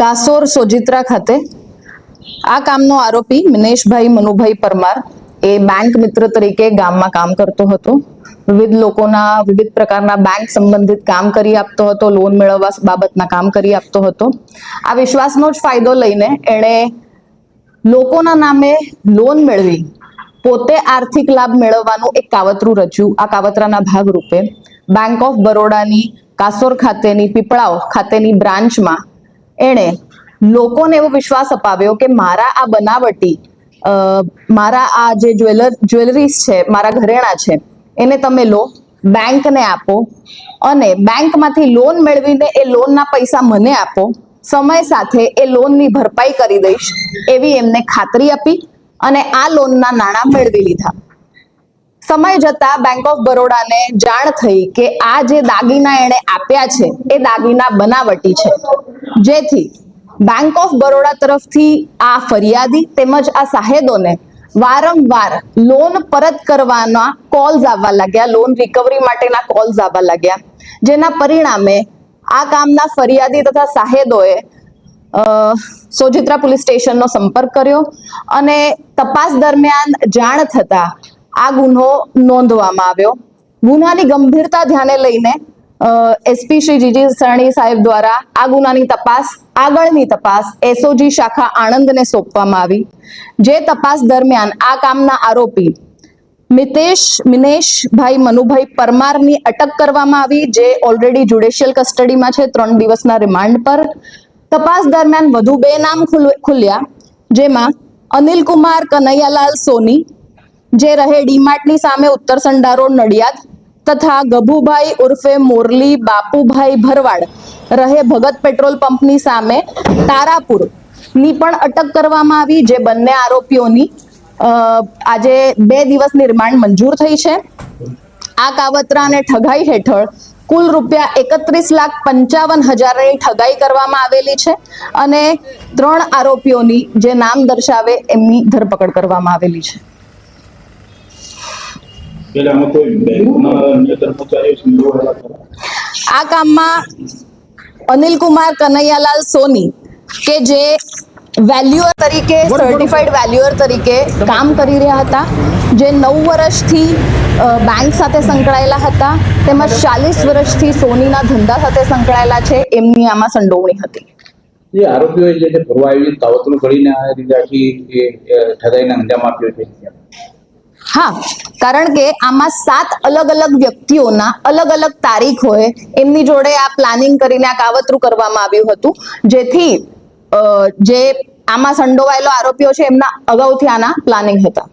કાસોર સોજિત્રા ખાતે આ કામનો આરોપી મિનેશભાઈ મનુભાઈ પરમાર એ બેંક મિત્ર તરીકે ગામમાં કામ કરતો હતો. વિવિધ લોકોના વિવિધ પ્રકારના બેંક સંબંધિત કામ કરી આપતો હતો, લોન મેળવવા બાબતના કામ કરી આપતો હતો. આ વિશ્વાસનો જ ફાયદો લઈને એણે લોકોના નામે લોન મેળવી પોતે આર્થિક લાભ મેળવવાનું એક કાવતરું રચ્યું. આ કાવતરાના ભાગરૂપે બેંક ઓફ બરોડાની કાસોર ખાતેની પીપળાઓ ખાતેની બ્રાન્ચમાં એણે લોકોને એવો વિશ્વાસ અપાવ્યો કે મારા આ બનાવટી મારા આ જે જ્વેલરીઝ છે, મારા ઘરેણા છે, એને તમે લો, બેંકને આપો અને બેંકમાંથી લોન મેળવીને એ લોનના પૈસા મને આપો, સમય સાથે એ લોનની ભરપાઈ કરી દઈશ એવી એમને ખાતરી આપી અને આ લોનના નાણાં મેળવી લીધા. સમય જતા બેંક ઓફ બરોડાને જાણ થઈ કે આ જે દાગીના એણે આપ્યા છે એ દાગીના બનાવટી છે, જેથી બેંક ઓફ બરોડા તરફથી આ ફરિયાદી તેમજ આ સાહેદોને વારંવાર લોન પરત કરવાના કોલ્સ આવવા લાગ્યા, લોન રિકવરી માટેના કોલ્સ આવવા લાગ્યા, જેના પરિણામે આ કામના ફરિયાદી તથા સાહેદોએ સોજિત્રા પોલીસ સ્ટેશનનો સંપર્ક કર્યો અને તપાસ દરમિયાન જાણ થતા આ ગુનો નોંધવામાં આવ્યો. ગુનાની ગંભીરતા ધ્યાને લઈને એસપી શ્રી જીજી સરણી સાહેબ દ્વારા આ ગુનાની તપાસ આગળની તપાસ એસઓજી શાખા આણંદને સોંપવામાં આવી. જે તપાસ દરમિયાન આ કામના આરોપી મિનેશભાઈ મનુભાઈ પરમારની અટક કરવામાં આવી, જે ઓલરેડી જ્યુડિશિયલ કસ્ટડીમાં છે 3 દિવસના રિમાન્ડ પર. તપાસ દરમિયાન વધુ 2 નામ ખુલ્યા, જેમાં અનિલકુમાર કનૈયાલાલ સોની જે રહે ડીમાર્ટની સામે ઉત્તર સંડા રોડ નડિયાદ તથા ગભુભાઈ ઉર્ફે મોરલી બાપુભાઈ ભરવાડ રહે ભગત પેટ્રોલ પંપની સામે તારાપુર ની પણ અટક કરવામાં આવી. જે બંને આરોપીઓની આજે 2 દિવસની રિમાન્ડ મંજૂર થઈ છે. આ કાવતરા અને ઠગાઈ હેઠળ કુલ ₹31,55,000ની ઠગાઈ કરવામાં આવેલી છે અને 3 આરોપીઓની જે નામ દર્શાવે એમની ધરપકડ કરવામાં આવેલી છે. આ કામમાં અનિલકુમાર કનૈયાલાલ સોની કે જે વેલ્યુઅર તરીકે સર્ટિફાઈડ વેલ્યુઅર તરીકે કામ કરી રહ્યા હતા, જે 9 વર્ષથી બેંક સાથે સંકળાયેલા હતા તેમજ 40 વર્ષથી સોનીના ધંધા સાથે સંકળાયેલા છે, એમની આમાં સંડોવણી હતી. જે આરોપીઓએ જે ફરવા આવી કાવતરું કરીને આ રીતે આખી ઠગાઈને અંજામ આપ્યો છે. હા, કારણ કે આમાં 7 અલગ અલગ વ્યક્તિઓના અલગ અલગ તારીખોએ એમની જોડે આ પ્લાનિંગ કરીને આ કાવતરું કરવામાં આવ્યું હતું, જેથી જે આમાં સંડોવાયેલો આરોપીઓ છે એમના અગાઉથી આના પ્લાનિંગ હતા.